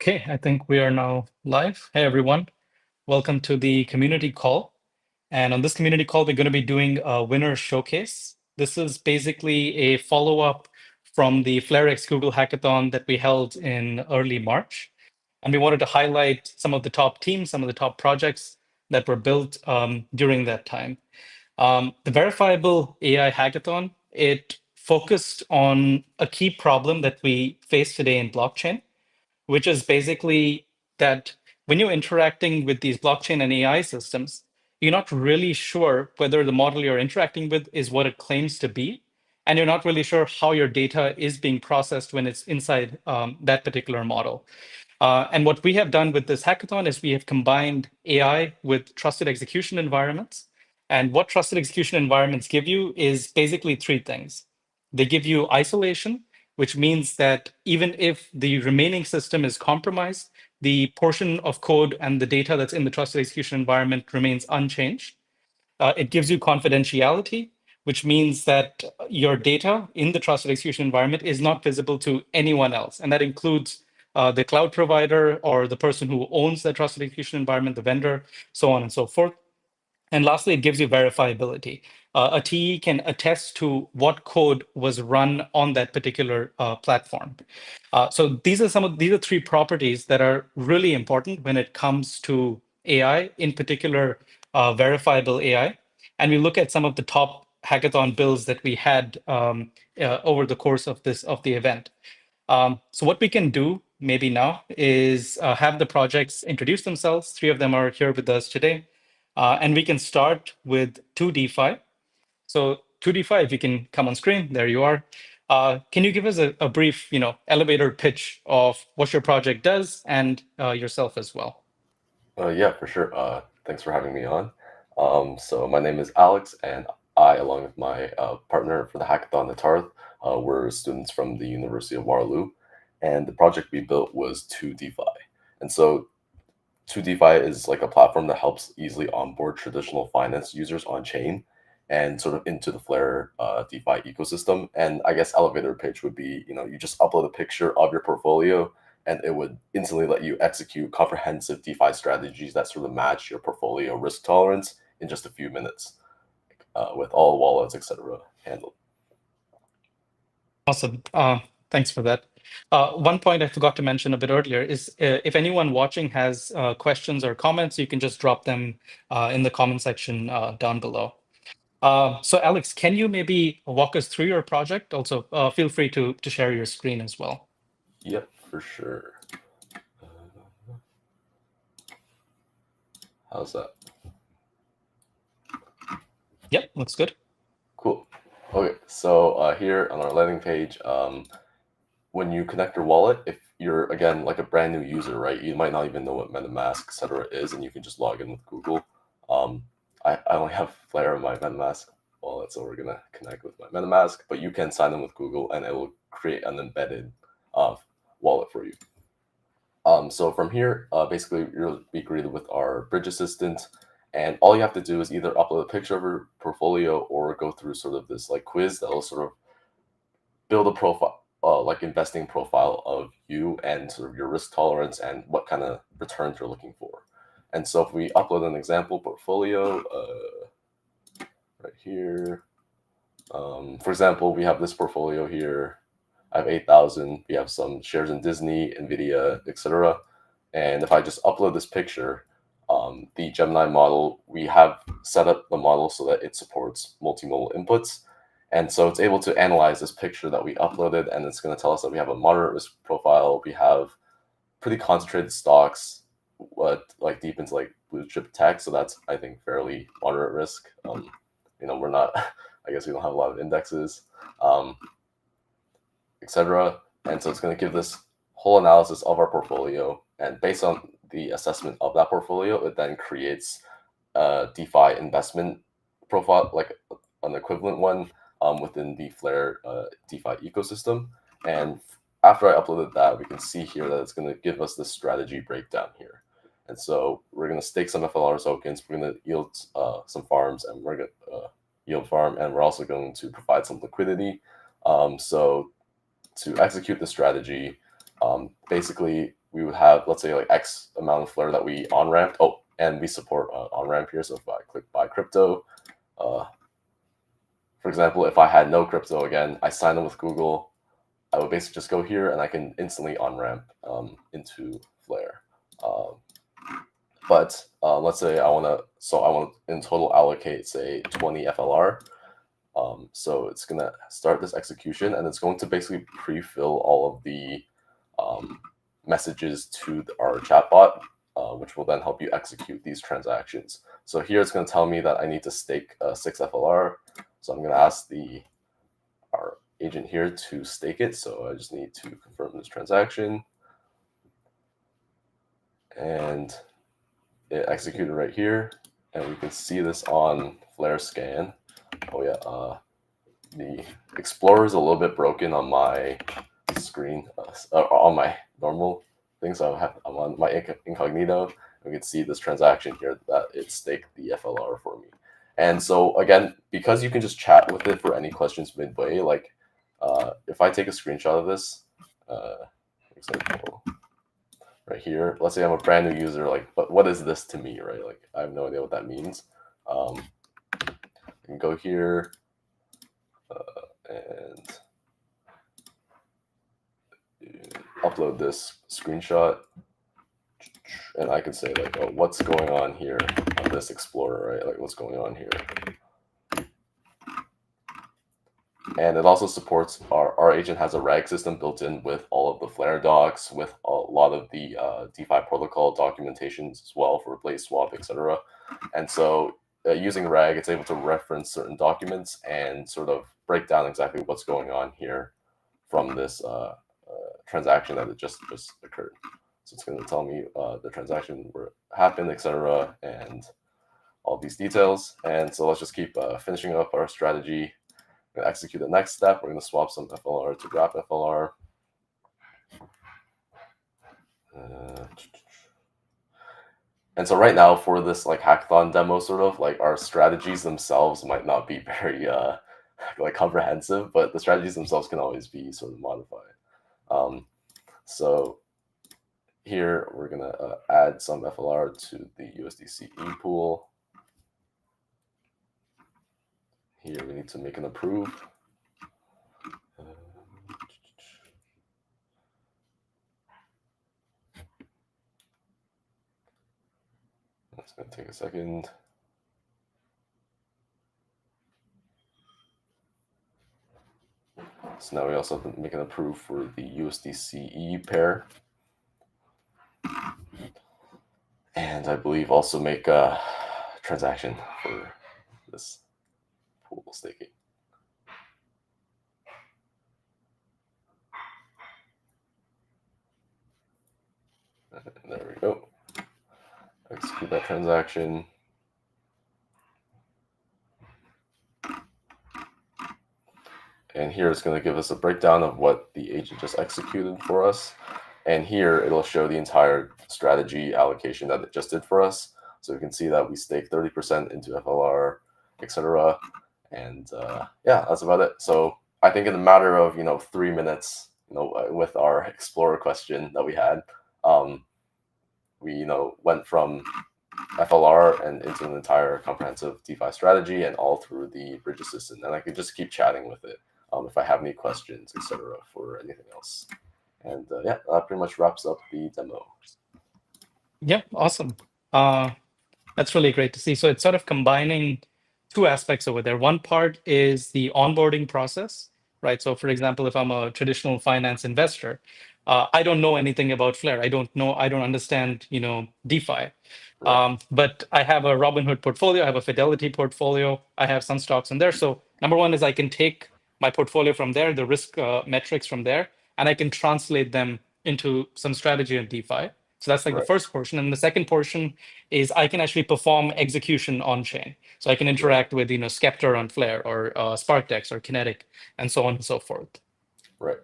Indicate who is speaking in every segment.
Speaker 1: Okay, I think we are now live. Hey, everyone. Welcome to the community call. And on this community call, we're going to be doing a winner showcase. This is basically a follow-up from the FlareX Google Hackathon that we held in early March. And we wanted to highlight some of the top teams, some of the top projects that were built during that time. The Verifiable AI Hackathon, it focused on a key problem that we face today in blockchain, which is basically that when you're interacting with these blockchain and AI systems, you're not really sure whether the model you're interacting with is what it claims to be. And you're not really sure how your data is being processed when it's inside that particular model. And what we have done with this hackathon is we have combined AI with trusted execution environments. And what trusted execution environments give you is basically three things. They give you isolation, which means that even if the remaining system is compromised, the portion of code and the data that's in the trusted execution environment remains unchanged. It gives you confidentiality, which means that your data in the trusted execution environment is not visible to anyone else. And that includes the cloud provider or the person who owns the trusted execution environment, the vendor, so on and so forth. And lastly, it gives you verifiability. A TE can attest to what code was run on that particular platform. So these are three properties that are really important when it comes to AI, in particular, verifiable AI. And we look at some of the top hackathon builds that we had over the course of the event. So what we can do maybe now is have the projects introduce themselves. Three of them are here with us today. And we can start with 2DeFi. So 2DeFi, if you can come on screen, there you are. Can you give us a brief, elevator pitch of what your project does and yourself as well?
Speaker 2: Yeah, for sure. Thanks for having me on. So my name is Alex, and I, along with my partner for the hackathon, Natarth, we're students from the University of Waterloo, and the project we built was 2DeFi. And so 2DeFi is like a platform that helps easily onboard traditional finance users on chain and sort of into the Flare DeFi ecosystem. And I guess elevator pitch would be, you just upload a picture of your portfolio and it would instantly let you execute comprehensive DeFi strategies that sort of match your portfolio risk tolerance in just a few minutes with all wallets, etc. handled.
Speaker 1: Awesome. Thanks for that. One point I forgot to mention a bit earlier is if anyone watching has questions or comments, you can just drop them in the comment section down below. So Alex, can you maybe walk us through your project? Also, feel free to share your screen as well.
Speaker 2: Yep, for sure. Uh, how's that?
Speaker 1: Yep, looks good.
Speaker 2: Cool. Okay, so here on our landing page, when you connect your wallet, if you're again like a brand new user, right, you might not even know what MetaMask, etc. is, and you can just log in with Google. Um, I only have Flare on my MetaMask wallet, so we're gonna connect with my MetaMask, but you can sign in with Google, and it will create an embedded uh, wallet for you. So from here, basically, you'll be greeted with our bridge assistant, and all you have to do is either upload a picture of your portfolio or go through sort of this like quiz that will sort of build a profile, like investing profile of you and sort of your risk tolerance and what kind of returns you're looking for. And so if we upload an example portfolio right here, for example, we have this portfolio here. I have 8,000. We have some shares in Disney, Nvidia, etc. And if I just upload this picture, the Gemini model, we have set up the model so that it supports multimodal inputs. And so it's able to analyze this picture that we uploaded, and it's going to tell us that we have a moderate risk profile. We have pretty concentrated stocks, what like deep into like blue chip tech. So that's, I think, fairly moderate risk. We're not, I guess we don't have a lot of indexes, etc. And so it's going to give this whole analysis of our portfolio. And based on the assessment of that portfolio, it then creates a DeFi investment profile, like an equivalent one within the Flare DeFi ecosystem. And after I uploaded that, we can see here that it's going to give us this strategy breakdown here. And so we're going to stake some FLR tokens, we're going to yield some farms, and we're going to yield farm, and we're also going to provide some liquidity. So to execute the strategy, basically we would have, let's say, like X amount of Flare that we on ramped. Oh, and we support on ramp here. So if I click buy crypto, uh, for example, if I had no crypto again, I sign in with Google, I would basically just go here and I can instantly on ramp into Flare. Um, but let's say I want to in total allocate, say, 20 FLR. So it's going to start this execution, and it's going to basically pre-fill all of the messages to our chatbot, which will then help you execute these transactions. So here it's going to tell me that I need to stake 6 FLR. So I'm going to ask our agent here to stake it. So I just need to confirm this transaction. And it executed right here. And we can see this on Flare Scan. Oh yeah, the Explorer is a little bit broken on my screen, on my normal thing. So I'm on my incognito. We can see this transaction here that it staked the FLR for me. And so again, because you can just chat with it for any questions midway, like if I take a screenshot of this, for example, right here, let's say I'm a brand new user, like, but what is this to me, right? Like, I have no idea what that means. I can go here and upload this screenshot, and I can say like, oh, what's going on here on this Explorer, right? Like, what's going on here? And it also supports our agent has a RAG system built in with all of the Flare docs, with a lot of the DeFi protocol documentations as well for replace swap, etc. And so using RAG, it's able to reference certain documents and sort of break down exactly what's going on here from this transaction that it just occurred. So it's going to tell me the transaction where it happened, etc., and all these details. And so let's just keep finishing up our strategy. We're going to execute the next step. We're going to swap some FLR to wrap FLR. And so right now for this like hackathon demo, sort of like our strategies themselves might not be very like comprehensive, but the strategies themselves can always be sort of modified. So here we're going to add some FLR to the USDC pool. Here we need to make an approve. That's going to take a second. So now we also have to make an approve for the USDC pair. And I believe also make a transaction for this pool staking. And there we go. Execute that transaction. And here it's going to give us a breakdown of what the agent just executed for us. And here it'll show the entire strategy allocation that it just did for us. So we can see that we staked 30% into FLR, etc. And yeah, that's about it. So I think in a matter of 3 minutes, with our Explorer question that we had, we went from FLR and into an entire comprehensive DeFi strategy and all through the bridge assistant. And I could just keep chatting with it if I have any questions, etc. for anything else. And yeah, that pretty much wraps up the demo.
Speaker 1: Yeah, awesome. That's really great to see. So it's sort of combining two aspects over there. One part is the onboarding process, right? So for example, if I'm a traditional finance investor, I don't know anything about Flare. I don't understand, DeFi.
Speaker 2: Right.
Speaker 1: But I have a Robinhood portfolio, I have a Fidelity portfolio, I have some stocks in there. So number one is I can take my portfolio from there, the risk metrics from there, and I can translate them into some strategy in DeFi. So that's like the
Speaker 2: Right.
Speaker 1: first portion. And the second portion is I can actually perform execution on chain. So I can
Speaker 2: Right.
Speaker 1: interact with, Scepter on Flare or SparkDex or Kinetic and so on and so forth.
Speaker 2: Right.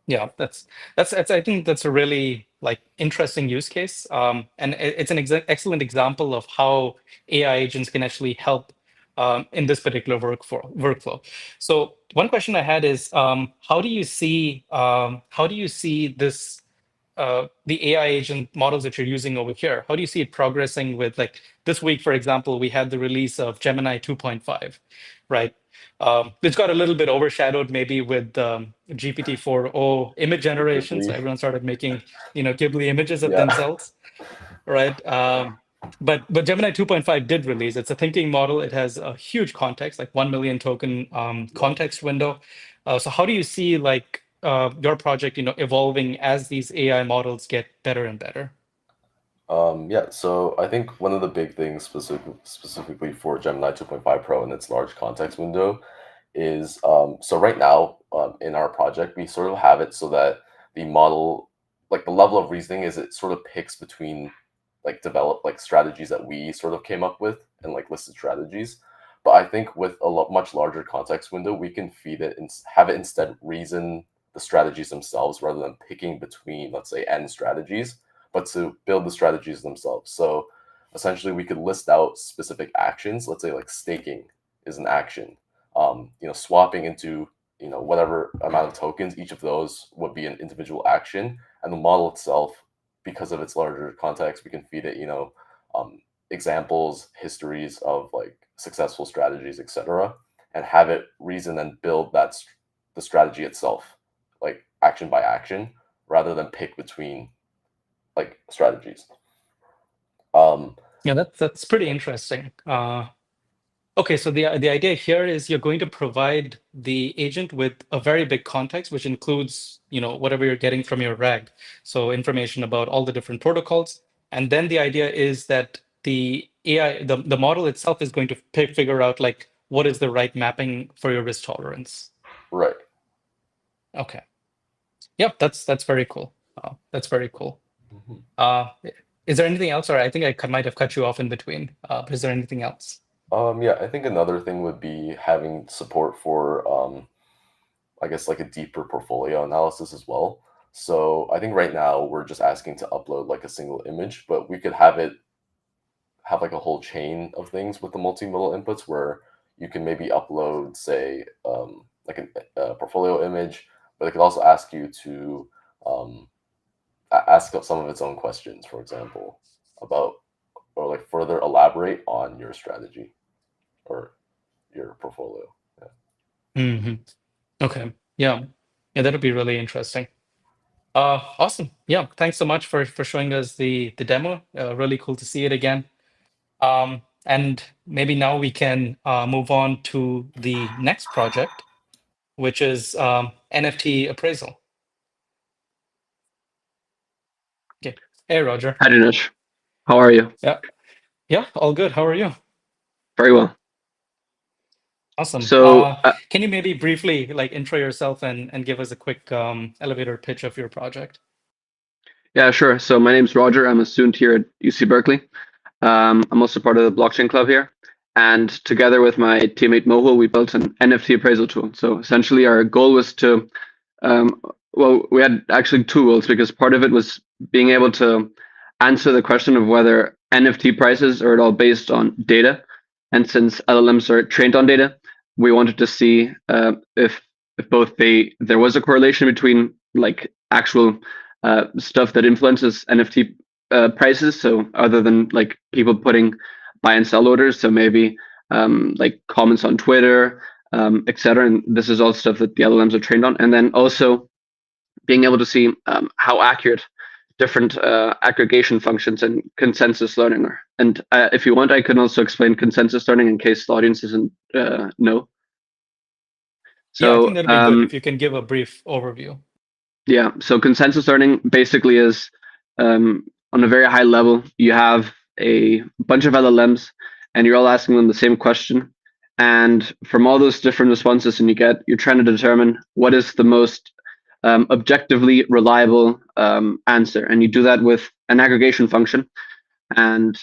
Speaker 1: Yeah, that's I think that's a really like interesting use case, and it's an excellent example of how AI agents can actually help in this particular workflow. So one question I had is, how do you see this the AI agent models that you're using over here? How do you see it progressing with like this week, for example, we had the release of Gemini 2.5, right? It's got a little bit overshadowed maybe with GPT-4o image generation. So
Speaker 2: Ghibli.
Speaker 1: everyone started making, Ghibli images of
Speaker 2: Yeah.
Speaker 1: themselves, right? But Gemini 2.5 did release. It's a thinking model. It has a huge context, like 1 million token
Speaker 2: Yeah.
Speaker 1: context window. So how do you see like your project, evolving as these AI models get better and better?
Speaker 2: Yeah, so I think one of the big things specifically for Gemini 2.5 Pro and its large context window is so right now in our project we sort of have it so that the model, like the level of reasoning is it sort of picks between like develop like strategies that we sort of came up with and like listed strategies. But I think with a much larger context window, we can feed it and have it instead reason the strategies themselves rather than picking between, let's say, n strategies, but to build the strategies themselves. So essentially, we could list out specific actions. Let's say like staking is an action. Swapping into whatever amount of tokens, each of those would be an individual action, and the model itself, because of its larger context, we can feed it um, examples, histories of like successful strategies, etc., and have it reason and build the strategy itself, like action by action, rather than pick between like strategies. Um,
Speaker 1: Yeah, that's pretty interesting. Okay, so the idea here is you're going to provide the agent with a very big context, which includes, whatever you're getting from your RAG. So information about all the different protocols. And then the idea is that the AI, the model itself is going to figure out like what is the right mapping for your risk tolerance.
Speaker 2: right.
Speaker 1: Okay. Yep, that's very cool. That's very cool.
Speaker 2: Mhm.
Speaker 1: Uh, is there anything else? Or I think might have cut you off in between. But is there anything else?
Speaker 2: Yeah, I think another thing would be having support for, I guess, like a deeper portfolio analysis as well. So I think right now we're just asking to upload like a single image, but we could have like a whole chain of things with the multimodal inputs where you can maybe upload, say, like a portfolio image, but it could also ask you to um, ask some of its own questions, for example, about or like further elaborate on your strategy or your portfolio. Yeah.
Speaker 1: Hmm. Okay. Yeah. Yeah, that'll be really interesting. Awesome. Yeah. Thanks so much for showing us the demo. Really cool to see it again. And maybe now we can move on to the next project, which is NFT appraisal. Okay. Hey, Roger.
Speaker 3: Hi, Dinesh. How are you?
Speaker 1: Yeah. Yeah. All good. How are you?
Speaker 3: Very well.
Speaker 1: Awesome.
Speaker 3: So,
Speaker 1: Can you maybe briefly like intro yourself and give us a quick elevator pitch of your project?
Speaker 3: yeah, sure. So, my name's Roger. I'm a student here at UC Berkeley. I'm also part of the blockchain club here. And together with my teammate Mohul, we built an NFT appraisal tool. So, essentially, our goal was to, um, well, we had actually two goals because part of it was being able to answer the question of whether NFT prices are at all based on data. And since LLMs are trained on data, we wanted to see if both there was a correlation between like actual stuff that influences NFT prices. So other than like people putting buy and sell orders, so maybe like comments on Twitter, etc. And this is all stuff that the LLMs are trained on. And then also being able to see how accurate different aggregation functions and consensus learning are. And if you want, I can also explain consensus learning in case the audience doesn't know.
Speaker 1: Yeah, I think
Speaker 3: So
Speaker 1: that'd be good if you can give a brief overview.
Speaker 3: yeah, so consensus learning basically is on a very high level, you have a bunch of LLMs and you're all asking them the same question. And from all those different responses and you get, you're trying to determine what is the most objectively reliable answer. And you do that with an aggregation function. And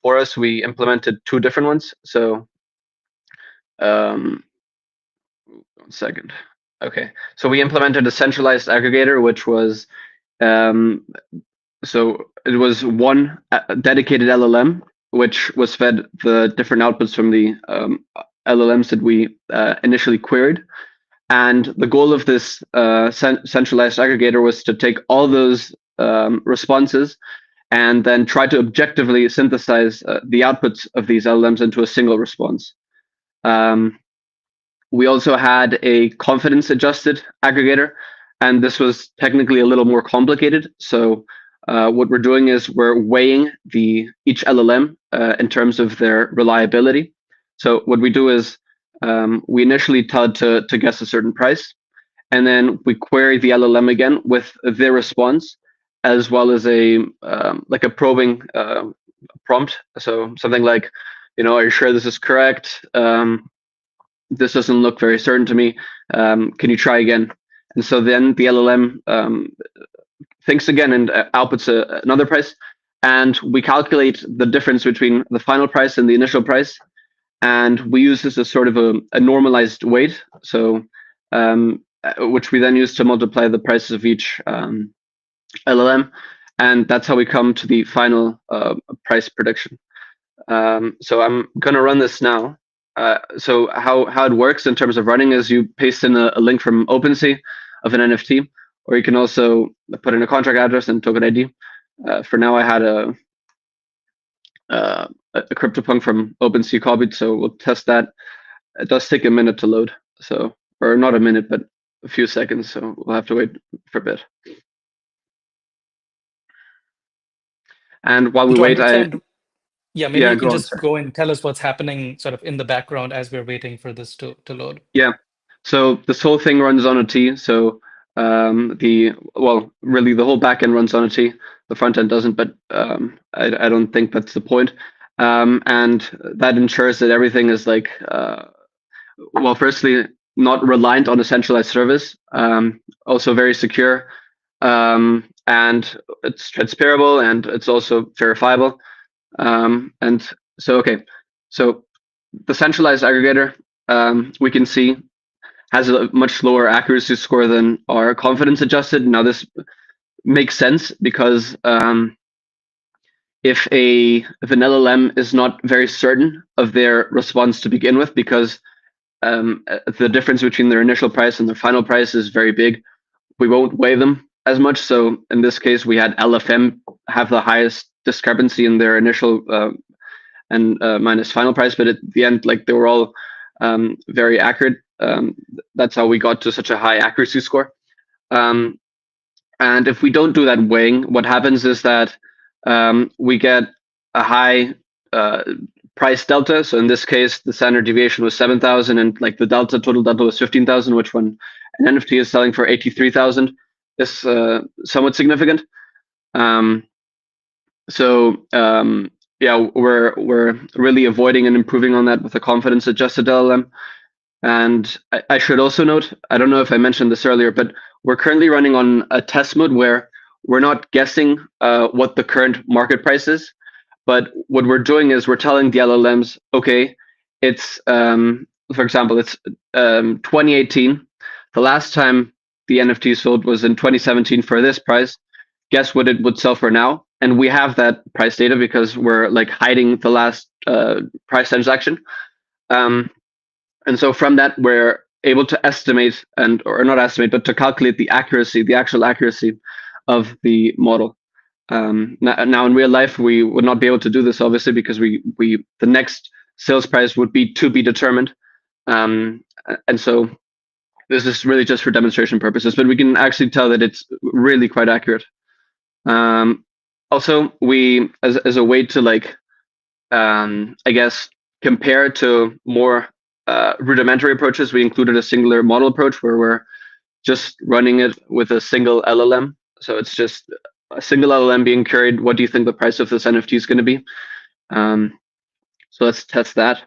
Speaker 3: for us, we implemented two different ones. So um, 1 second. Okay, so we implemented a centralized aggregator, which was um, so it was one dedicated LLM, which was fed the different outputs from the LLMs that we initially queried. And the goal of this centralized aggregator was to take all those responses and then try to objectively synthesize the outputs of these LLMs into a single response. We also had a confidence adjusted aggregator, and this was technically a little more complicated. So what we're doing is we're weighing each LLM in terms of their reliability. So what we do is we initially tell it to guess a certain price, and then we query the LLM again with their response, as well as a like a probing prompt. So something like, are you sure this is correct? This doesn't look very certain to me. Can you try again? And so then the LLM thinks again and outputs another price. And we calculate the difference between the final price and the initial price. And we use this as sort of a normalized weight. So which we then use to multiply the prices of each LLM. And that's how we come to the final price prediction. So I'm going to run this now. So how it works in terms of running is you paste in a link from OpenSea of an NFT, or you can also put in a contract address and token ID. For now, I had a CryptoPunk from OpenSea copied, so we'll test that. It does take a minute to load, or not a minute, but a few seconds, so we'll have to wait for a bit. And while we wait,
Speaker 1: maybe you can just go and tell us what's happening sort of in the background as we're waiting for this to load.
Speaker 3: Yeah. So this whole thing runs on a T. So really the whole backend runs on a T. The front end doesn't, but I don't think that's the point. And that ensures that everything is like, firstly, not reliant on a centralized service. Also very secure, and it's transferable, and it's also verifiable. And so the centralized aggregator, we can see, has a much lower accuracy score than our confidence adjusted. Now this makes sense because if an LLM is not very certain of their response to begin with, because the difference between their initial price and their final price is very big, we won't weigh them as much. So in this case, we had LFM have the highest discrepancy in their initial and minus final price, but at the end, like, they were all very accurate. That's how we got to such a high accuracy score. And if we don't do that weighing, what happens is that we get a high price delta. So in this case, the standard deviation was 7,000, and like the total delta was 15,000, which when an NFT is selling for 83,000 is somewhat significant. We're really avoiding and improving on that with a confidence adjusted LLM. And I should also note, I don't know if I mentioned this earlier, but we're currently running on a test mode where we're not guessing what the current market price is, but what we're doing is we're telling the LLMs, okay, it's, for example, it's 2018. The last time the NFT sold was in 2017 for this price. Guess what it would sell for now? And we have that price data because we're like hiding the last price transaction. And so from that, we're able to estimate or not estimate, but to calculate the actual accuracy of the model. Now in real life, we would not be able to do this, obviously, because the next sales price would be to be determined. And so this is really just for demonstration purposes, but we can actually tell that it's really quite accurate. Also, we, as a way to like, I guess, compare to more rudimentary approaches, we included a singular model approach where we're just running it with a single LLM. So it's just a single LLM being queried. What do you think the price of this NFT is going to be? So let's test that.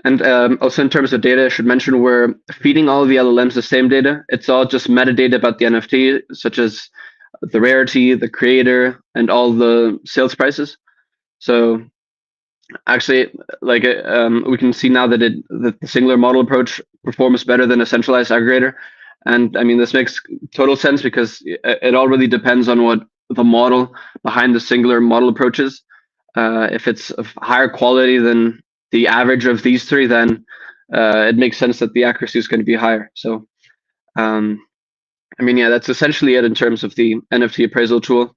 Speaker 3: And also in terms of data, I should mention we're feeding all of the LLMs the same data. It's all just metadata about the NFT, such as the rarity, the creator, and all the sales prices. So actually, like, we can see now that the singular model approach performs better than a centralized aggregator. And I mean, this makes total sense because it all really depends on what the model behind the singular model approach is. If it's of higher quality than the average of these three, then it makes sense that the accuracy is going to be higher. So, I mean, yeah, that's essentially it in terms of the NFT appraisal tool.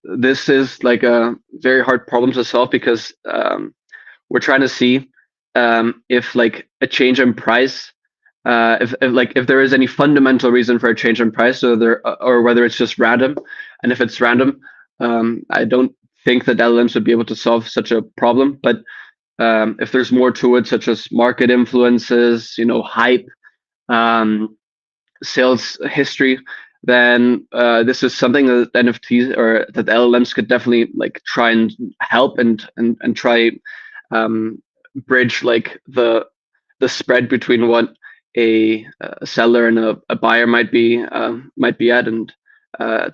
Speaker 3: This is like a very hard problem to solve because we're trying to see if like a change in price, if there is any fundamental reason for a change in price, or whether it's just random. And if it's random, I don't think that LLMs would be able to solve such a problem. But if there's more to it, such as market influences, hype, um, sales history, then this is something that NFTs or that LLMs could definitely like try and help and try bridge like the spread between what a seller and a buyer might be at, and I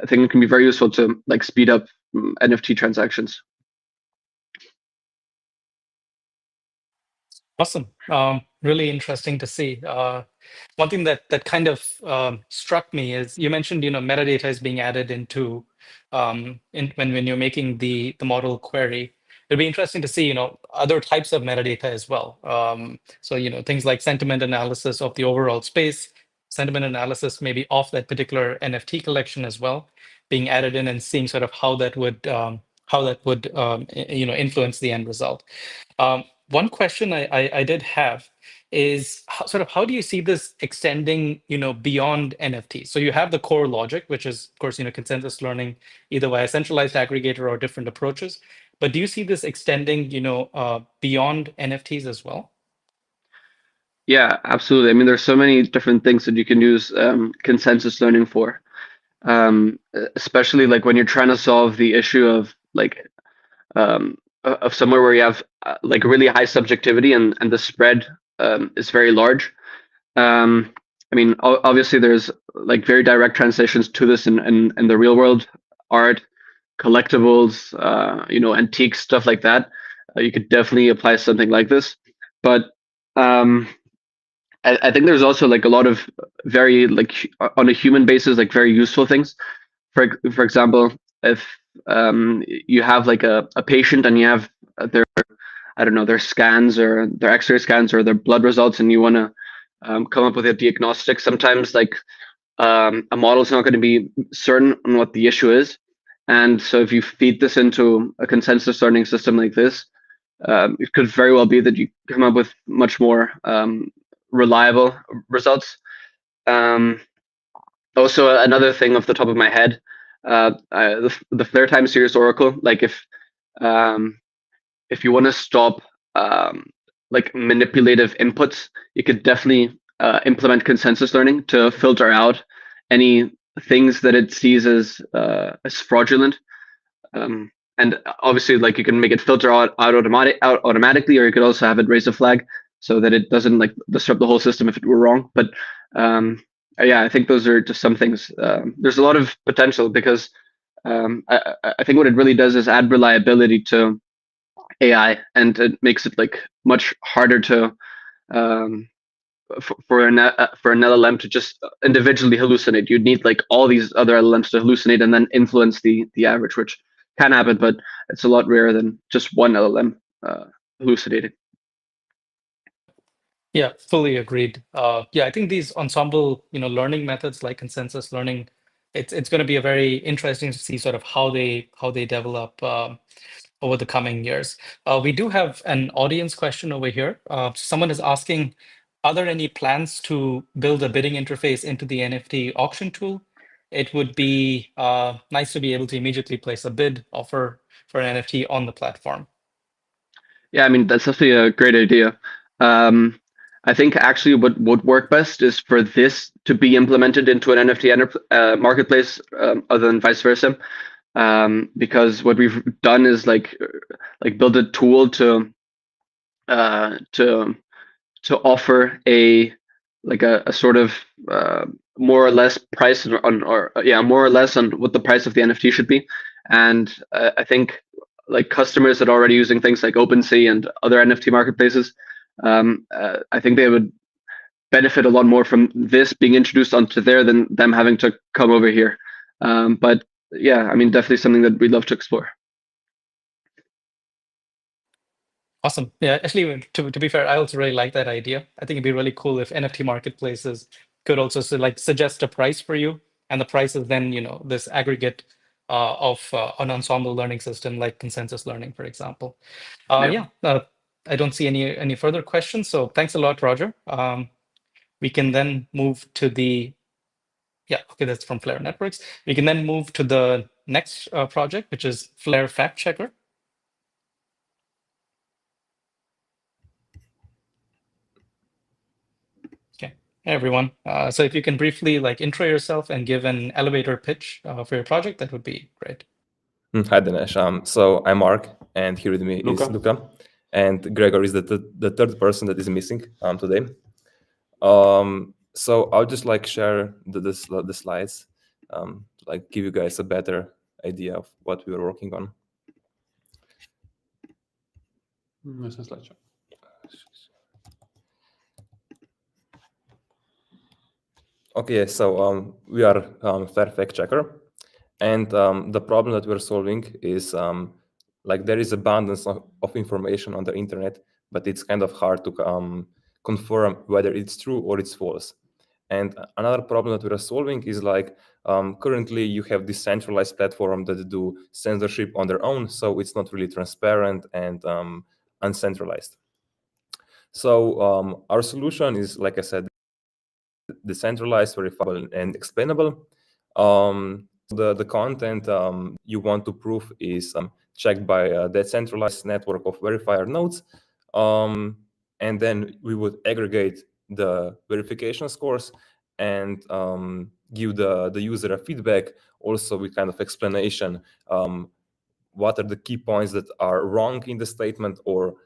Speaker 3: think it can be very useful to like speed up NFT transactions.
Speaker 1: Awesome. Really interesting to see. One thing that kind of struck me is you mentioned, metadata is being added into when you're making the model query. It'd be interesting to see, other types of metadata as well. So, things like sentiment analysis of the overall space, sentiment analysis maybe of that particular NFT collection as well, being added in and seeing sort of how that would influence the end result. One question I did have is how do you see this extending, beyond NFT? So you have the core logic, which is, of course, consensus learning, either via centralized aggregator or different approaches. But do you see this extending, beyond NFTs as well?
Speaker 3: Yeah, absolutely. I mean, there's so many different things that you can use consensus learning for, especially like when you're trying to solve the issue of like of somewhere where you have like really high subjectivity and the spread is very large. I mean, obviously, there's like very direct translations to this in the real world, art, collectibles, antique stuff like that. You could definitely apply something like this, but um, I think there's also like a lot of very like on a human basis, like very useful things. For example, if you have like a patient and you have their, I don't know, their scans or their X-ray scans or their blood results, and you want to come up with a diagnostic, sometimes like a model is not going to be certain on what the issue is. And so if you feed this into a consensus learning system like this, it could very well be that you come up with much more reliable results. Um, Also, another thing off the top of my head, the Flare Time Series Oracle, like if you want to stop like manipulative inputs, you could definitely implement consensus learning to filter out any things that it sees as fraudulent. And obviously, like you can make it filter out automatically, or you could also have it raise a flag so that it doesn't like disrupt the whole system if it were wrong. But yeah, I think those are just some things. There's a lot of potential because I think what it really does is add reliability to AI, and it makes it like much harder to um, for an LLM to just individually hallucinate. You'd need like all these other LLMs to hallucinate and then influence the average, which can happen, but it's a lot rarer than just one LLM hallucinating.
Speaker 1: Yeah, fully agreed. Yeah, I think these ensemble, learning methods like consensus learning, it's going to be a very interesting to see sort of how they develop over the coming years. We do have an audience question over here. Someone is asking, are there any plans to build a bidding interface into the NFT auction tool? It would be nice to be able to immediately place a bid offer for an NFT on the platform.
Speaker 3: Yeah, I mean, that's definitely a great idea. Um, I think actually what would work best is for this to be implemented into an NFT marketplace, other than vice versa. Because what we've done is like build a tool uh, to to offer a like a sort of more or less price on or yeah, more or less on what the price of the NFT should be. And I think like customers that are already using things like OpenSea and other NFT marketplaces, I think they would benefit a lot more from this being introduced onto there than them having to come over here. But yeah, I mean, definitely something that we'd love to explore.
Speaker 1: Awesome. Yeah, actually, to be fair, I also really like that idea. I think it'd be really cool if NFT marketplaces could also suggest a price for you, and the price is then, this aggregate of an ensemble learning system like consensus learning, for example.
Speaker 3: Yeah.
Speaker 1: I don't see any further questions. So thanks a lot, Roger. We can then move to okay, that's from Flare Networks. We can then move to the next project, which is Flare Fact Checker. Okay, hey everyone. So if you can briefly intro yourself and give an elevator pitch for your project, that would be great.
Speaker 4: Hi, Dinesh. So I'm Mark, and here with me is Luca, and Gregor is the third person that is missing today. So I'll just share the slides, to give you guys a better idea of what we were working on.
Speaker 5: This is slideshow.
Speaker 4: Okay, so we are Flare Fact Checker, and the problem that we're solving is there is abundance of information on the internet, but it's kind of hard to confirm whether it's true or it's false. And another problem that we're solving is currently you have this centralized platform that do censorship on their own, so it's not really transparent and uncentralized. So our solution is, like I said, decentralized, verifiable, and explainable. The content you want to prove is checked by a decentralized network of verifier nodes, and then we would aggregate the verification scores and give the user a feedback, also with kind of explanation what are the key points that are wrong in the statement, or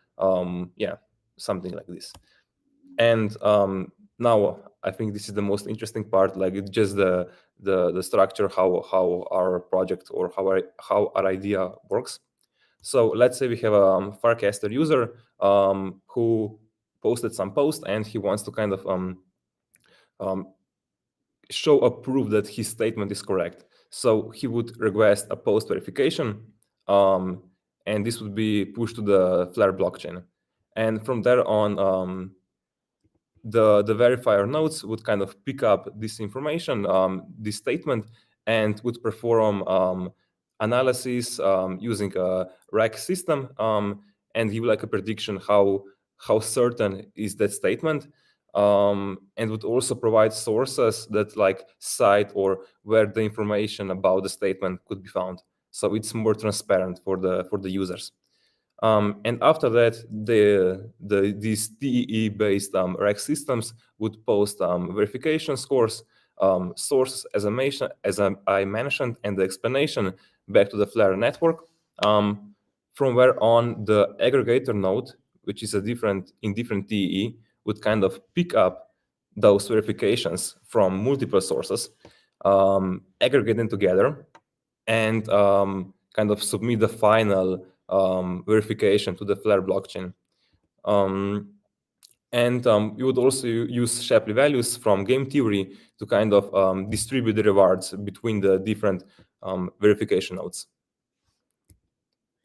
Speaker 4: something like this. And now I think this is the most interesting part, it's just the structure, how our project or how our idea works. So let's say we have a Farcaster user who posted some post, and he wants to kind of show a proof that his statement is correct. So he would request a post verification, and this would be pushed to the Flare blockchain. And from there on, the verifier nodes would kind of pick up this information, this statement, and would perform analysis using a RAG system, and give a prediction how certain is that statement, and would also provide sources that cite or where the information about the statement could be found. So it's more transparent for the users. And after that, these TEE-based RAG systems would post verification scores, sources as I mentioned, and the explanation back to the Flare network. From where on, the aggregator node, which is in different TEE, would kind of pick up those verifications from multiple sources, aggregate them together, and kind of submit the final verification to the Flare blockchain. And you would also use Shapley values from game theory to kind of distribute the rewards between the different verification nodes.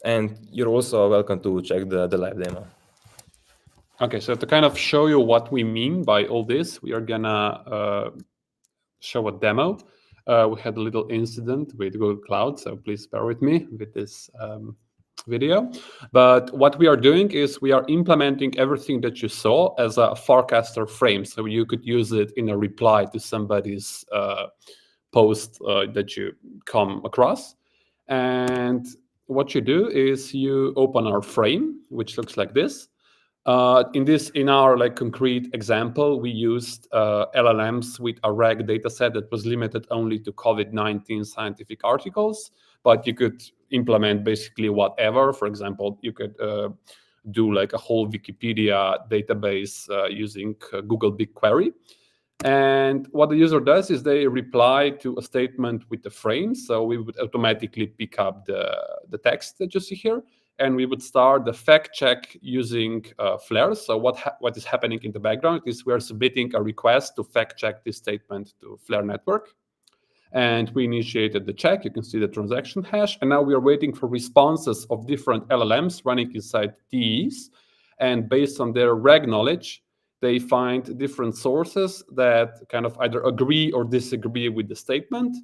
Speaker 4: And you're also welcome to check the live demo.
Speaker 5: Okay, so to kind of show you what we mean by all this, we are gonna show a demo. We had a little incident with Google Cloud, so please bear with me with this video. But what we are doing is we are implementing everything that you saw as a Farcaster frame, so you could use it in a reply to somebody's post that you come across. And what you do is you open our frame, which looks like this. In our concrete example, we used LLMs with a RAG dataset that was limited only to COVID-19 scientific articles, but you could implement basically whatever. For example, you could do a whole Wikipedia database using Google BigQuery. And what the user does is they reply to a statement with the frame. So we would automatically pick up the text that you see here, and we would start the fact check using Flare. So what is happening in the background is we are submitting a request to fact check this statement to Flare network. And we initiated the check. You can see the transaction hash. And now we are waiting for responses of different LLMs running inside TEs. and based on their reg knowledge, they find different sources that kind of either agree or disagree with the statement.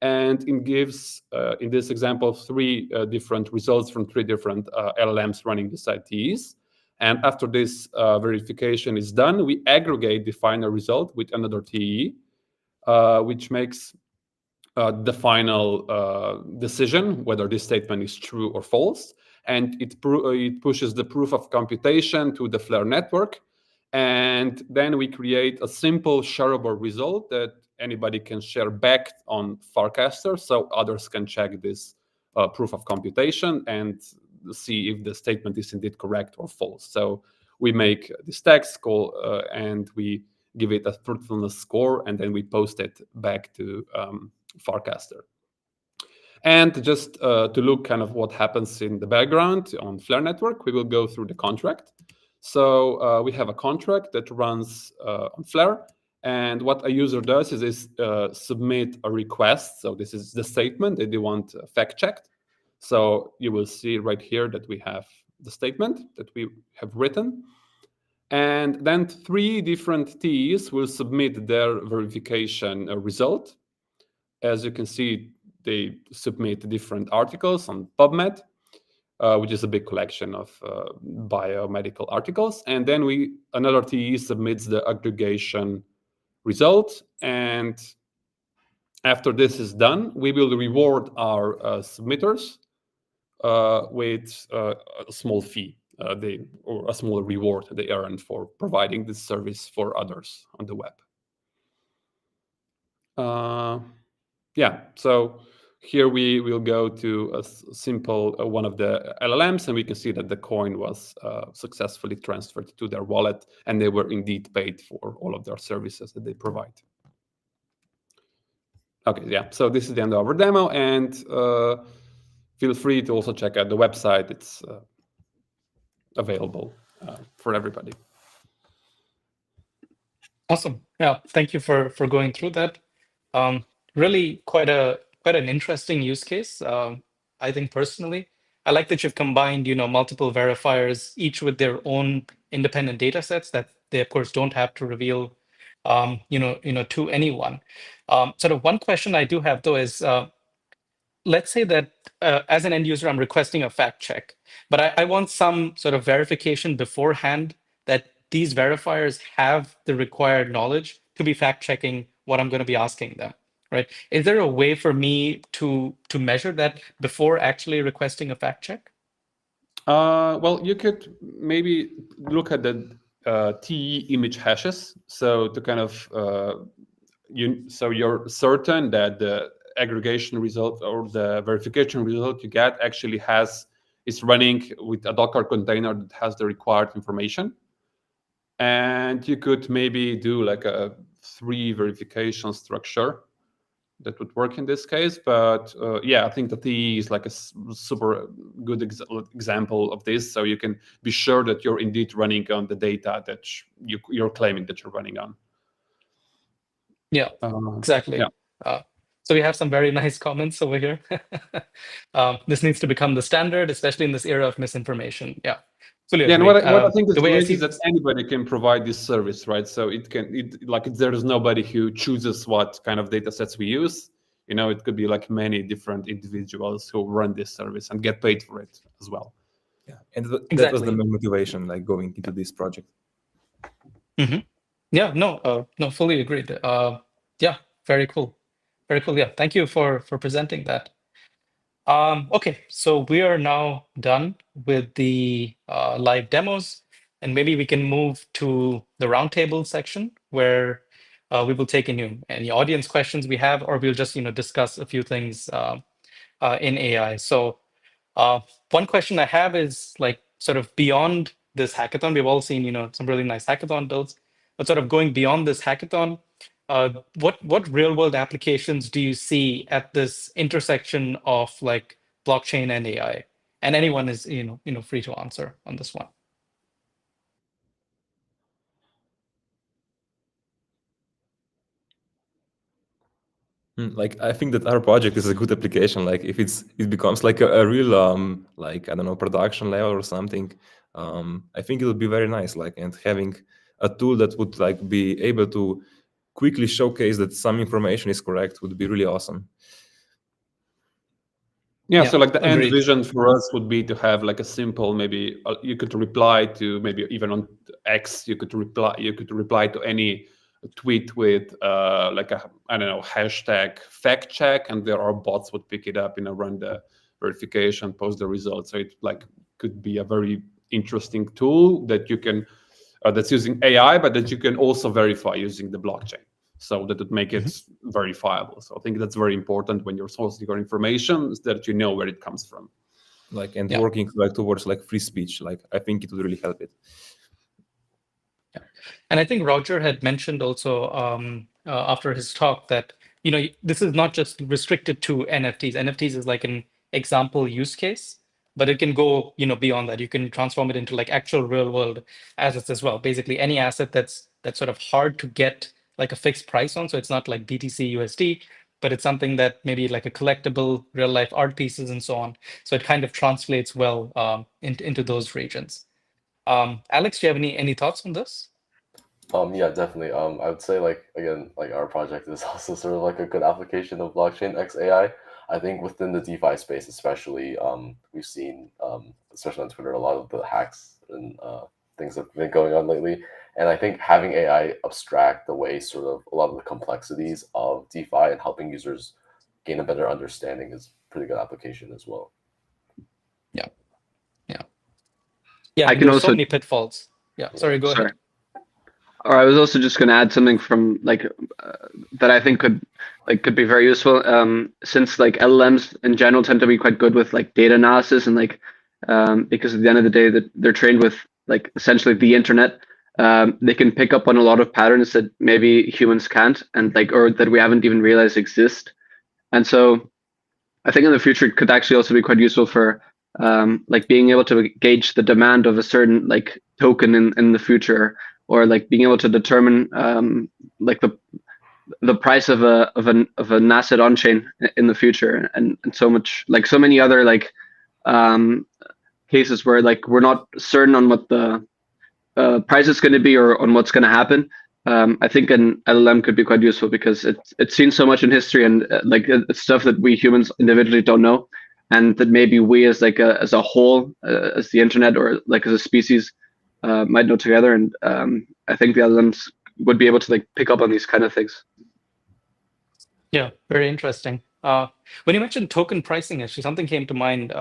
Speaker 5: And it gives, in this example, 3 different results from 3 different LLMs running beside TEs. And after this verification is done, we aggregate the final result with another TE, which makes the final decision whether this statement is true or false. And it pushes the proof of computation to the Flare network. And then we create a simple shareable result that anybody can share back on Farcaster, so others can check this proof of computation and see if the statement is indeed correct or false. So we make this text call and we give it a truthfulness score, and then we post it back to Farcaster. And just to look kind of what happens in the background on Flare network, we will go through the contract. So we have a contract that runs on Flare, and what a user does is submit a request. So this is the statement that they want fact-checked. So you will see right here that we have the statement that we have written. And then 3 different TEs will submit their verification result. As you can see, they submit different articles on PubMed, which is a big collection of biomedical articles. And then another TE submits the aggregation result. And after this is done, we will reward our submitters with a small fee, or a small reward they earn for providing this service for others on the web. Yeah, so here we will go to a simple one of the LLMs, and we can see that the coin was successfully transferred to their wallet, and they were indeed paid for all of their services that they provide. Okay, yeah, so this is the end of our demo, and feel free to also check out the website. It's available for everybody.
Speaker 1: Awesome. Yeah, thank you for going through that. Really quite an interesting use case. I think personally, I like that you've combined, multiple verifiers, each with their own independent data sets that they of course don't have to reveal, to anyone. Sort of one question I do have though is, let's say that as an end user, I'm requesting a fact check, but I want some sort of verification beforehand that these verifiers have the required knowledge to be fact checking what I'm going to be asking them, right? Is there a way for me to measure that before actually requesting a fact check?
Speaker 5: Well, you could maybe look at the TE image hashes. So to kind of so you're certain that the aggregation result or the verification result you get actually is running with a Docker container that has the required information. And you could maybe do like a 3 verification structure that would work in this case. But yeah, I think the TE is like a super good example of this. So you can be sure that you're indeed running on the data that you're claiming that you're running on.
Speaker 1: Yeah, exactly. Yeah. So we have some very nice comments over here. This needs to become the standard, especially in this era of misinformation. Yeah.
Speaker 5: Yeah, and what I think is great is that anybody can provide this service, right? So there is nobody who chooses what kind of data sets we use. It could be like many different individuals who run this service and get paid for it as well.
Speaker 4: Yeah, and that was the main motivation, like going into this project.
Speaker 1: Mm-hmm. Yeah, no, fully agreed. Yeah, very cool. Very cool. Yeah, thank you for presenting that. Okay, so we are now done with the live demos, and maybe we can move to the roundtable section where we will take any audience questions we have, or we'll just discuss a few things in AI. So one question I have is like sort of beyond this hackathon. We've all seen some really nice hackathon builds, but sort of going beyond this hackathon, what real world applications do you see at this intersection of like blockchain and AI? And anyone is free to answer on this one.
Speaker 4: Like I think that our project is a good application. Like if it becomes like a real like I don't know, production level or something, I think it would be very nice, like, and having a tool that would like be able to quickly showcase that some information is correct would be really awesome.
Speaker 5: Yeah,
Speaker 1: Yeah,
Speaker 5: so like the end
Speaker 1: agreed.
Speaker 5: vision for us would be to have like a simple, maybe you could reply to, maybe even on X, you could reply to any tweet with like a, I don't know, hashtag fact check, and there are bots would pick it up, run the verification, post the results. So it like could be a very interesting tool that you can that's using AI, but that you can also verify using the blockchain, so that would make it verifiable. So I think that's very important when you're sourcing your information, is that you know where it comes from.
Speaker 4: Like, and
Speaker 1: Yeah.
Speaker 4: working like towards like free speech, like I think it would really help it.
Speaker 1: Yeah. And I think Roger had mentioned also after his talk that, this is not just restricted to NFTs. NFTs is like an example use case, but it can go, beyond that. You can transform it into like actual real world assets as well. Basically, any asset that's sort of hard to get like a fixed price on. So it's not like BTC USD, but it's something that maybe like a collectible real life art pieces and so on. So it kind of translates well into those regions. Alex, do you have any thoughts on this?
Speaker 2: Yeah, definitely. I would say, like, again, like our project is also sort of like a good application of blockchain X AI. I think within the DeFi space, especially, we've seen, especially on Twitter, a lot of the hacks and things that have been going on lately. And I think having AI abstract away sort of a lot of the complexities of DeFi and helping users gain a better understanding is a pretty good application as well.
Speaker 1: Yeah. Yeah. Yeah.
Speaker 3: I can
Speaker 1: There's so
Speaker 3: also
Speaker 1: many pitfalls. Yeah. Sorry, go ahead.
Speaker 3: Or I was also just going to add something from that I think could be very useful. Since like LLMs in general tend to be quite good with like data analysis and because at the end of the day that they're trained with like essentially the internet, they can pick up on a lot of patterns that maybe humans can't, and or that we haven't even realized exist. And so I think in the future it could actually also be quite useful for being able to gauge the demand of a certain like token in the future, or like being able to determine like the price of an asset on chain in the future, and so much, like so many other cases where like we're not certain on what the price is going to be or on what's going to happen. I think an LLM could be quite useful because it's seen so much in history, and it's stuff that we humans individually don't know, and that maybe we as as a whole, as the internet or like as a species, might know together. And I think the LLMs would be able to like pick up on these kind of things.
Speaker 1: Yeah, very interesting. When you mentioned token pricing, actually, something came to mind.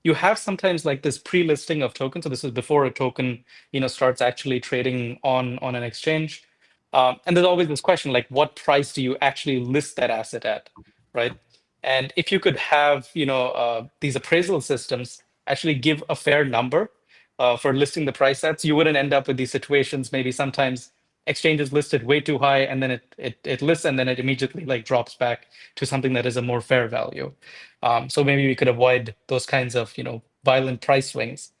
Speaker 1: You have sometimes like this pre-listing of tokens. So this is before a token, starts actually trading on an exchange. And there's always this question, like, what price do you actually list that asset at, right? And if you could have, these appraisal systems actually give a fair number for listing the price at, you wouldn't end up with these situations. Maybe sometimes exchanges listed way too high, and then it lists, and then it immediately like drops back to something that is a more fair value. So maybe we could avoid those kinds of violent price swings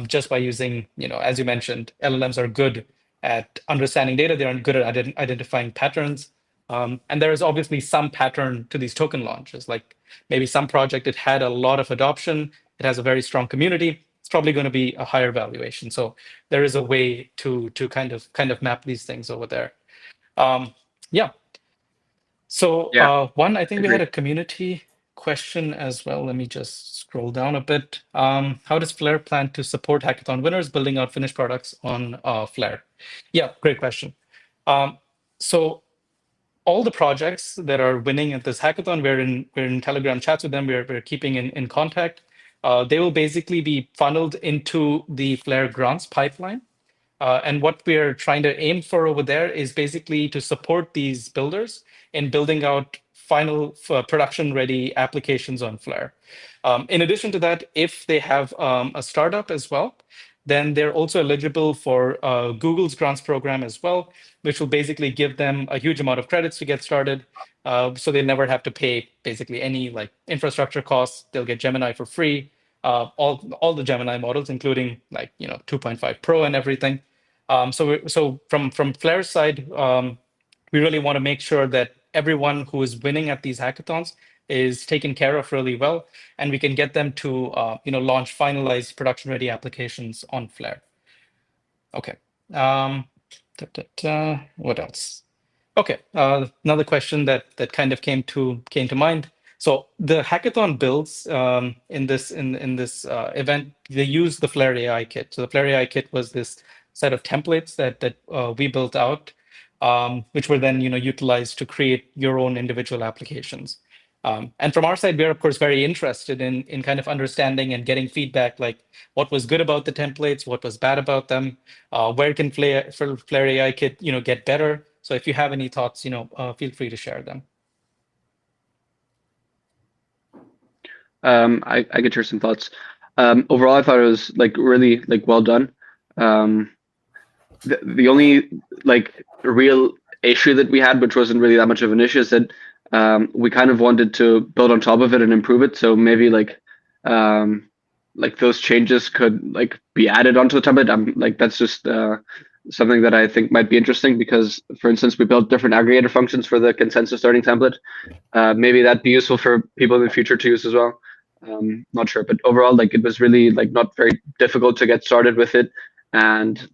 Speaker 1: just by using, as you mentioned, LLMs are good at understanding data. They're good at identifying patterns. And there is obviously some pattern to these token launches. Like maybe some project, it had a lot of adoption, it has a very strong community, it's probably going to be a higher valuation. So there is a way to kind of map these things over there. Yeah. So one, I think we had a community question as well. Let me just scroll down a bit. How does Flare plan to support hackathon winners building out finished products on Flare? Yeah, great question. So all the projects that are winning at this hackathon, we're in Telegram chats with them. We're keeping in contact. They will basically be funneled into the Flare grants pipeline. And what we're trying to aim for over there is basically to support these builders in building out final production-ready applications on Flare. In addition to that, if they have a startup as well, then they're also eligible for Google's grants program as well, which will basically give them a huge amount of credits to get started. So they never have to pay basically any like infrastructure costs. They'll get Gemini for free, all the Gemini models, including 2.5 Pro and everything. So from Flare's side, we really want to make sure that everyone who is winning at these hackathons is taken care of really well, and we can get them to launch finalized production-ready applications on Flare. Okay. What else? Okay. Another question that kind of came to mind. So the hackathon builds in this event, they use the Flare AI kit. So the Flare AI kit was this set of templates that we built out, which were then utilized to create your own individual applications. And from our side, we're of course very interested in kind of understanding and getting feedback, like what was good about the templates, what was bad about them, where can Flare AI Kit get better. So if you have any thoughts, feel free to share them.
Speaker 3: I could share some thoughts. Overall, I thought it was really well done. The only real issue that we had, which wasn't really that much of an issue, is that we kind of wanted to build on top of it and improve it. So maybe those changes could be added onto the template. That's just something that I think might be interesting, because, for instance, we built different aggregator functions for the consensus learning template. Maybe that'd be useful for people in the future to use as well. Not sure, but overall, it was really not very difficult to get started with it, and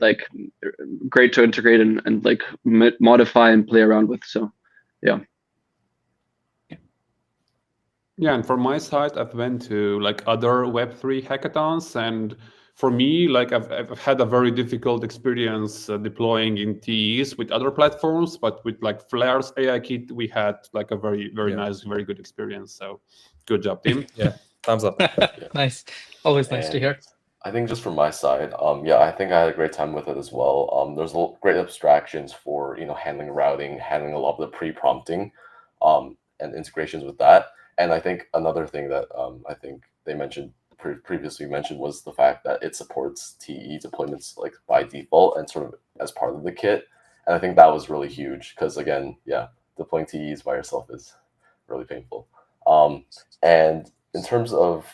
Speaker 3: great to integrate and modify and play around with. So, yeah.
Speaker 5: Yeah, and from my side, I've went to other Web3 hackathons, and for me, I've had a very difficult experience deploying in TEs with other platforms, but with Flare's AI Kit, we had a very nice, very good experience. So, good job, team.
Speaker 4: Yeah, thumbs up.
Speaker 1: Nice, always nice to hear.
Speaker 2: I think just from my side, I think I had a great time with it as well. There's great abstractions for handling routing, handling a lot of the pre-prompting, and integrations with that. And I think another thing that I think they mentioned previously was the fact that it supports TE deployments by default and sort of as part of the kit. And I think that was really huge, because again, deploying TEs by yourself is really painful. And in terms of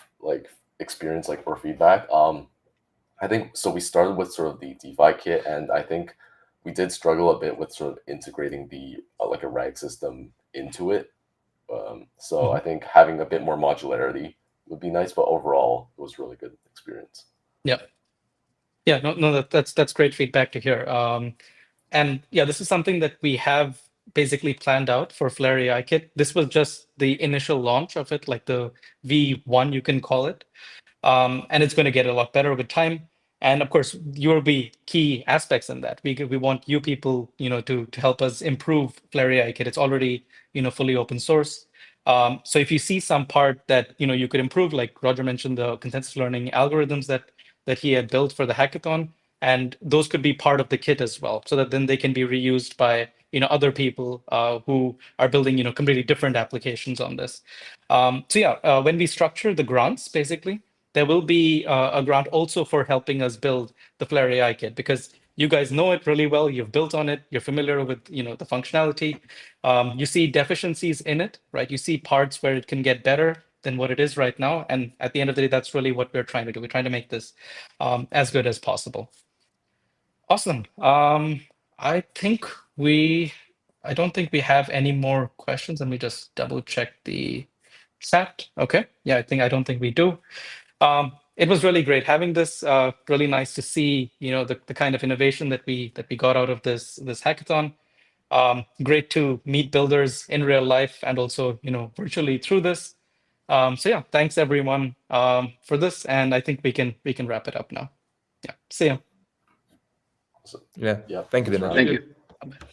Speaker 2: experience or feedback, I think so we started with sort of the DeFi kit, and I think we did struggle a bit with sort of integrating the a RAG system into it. So I think having a bit more modularity would be nice, but overall it was really good experience.
Speaker 1: Yeah, no, that's great feedback to hear. And yeah, this is something that we have basically planned out for Flare AI Kit. This was just the initial launch of it, like the V1, you can call it. And it's going to get a lot better with time. And of course, you will be key aspects in that. We want you people, to help us improve Flare AI Kit. It's already, fully open source. So if you see some part that you could improve, like Roger mentioned, the consensus learning algorithms that he had built for the hackathon, and those could be part of the kit as well, so that then they can be reused by other people who are building completely different applications on this. So yeah, when we structure the grants, basically, there will be a grant also for helping us build the Flare AI kit, because you guys know it really well. You've built on it. You're familiar with the functionality. You see deficiencies in it, right? You see parts where it can get better than what it is right now. And at the end of the day, that's really what we're trying to do. We're trying to make this as good as possible. Awesome. I don't think we have any more questions. Let me just double check the chat. Okay. Yeah, I don't think we do. It was really great having this. Really nice to see, the kind of innovation that we got out of this hackathon. Great to meet builders in real life and also, virtually through this. So yeah, thanks everyone for this, and I think we can wrap it up now. Yeah, see you.
Speaker 2: So,
Speaker 4: Yeah. Thank you, Dylan.
Speaker 3: Thank you.
Speaker 1: Bye-bye.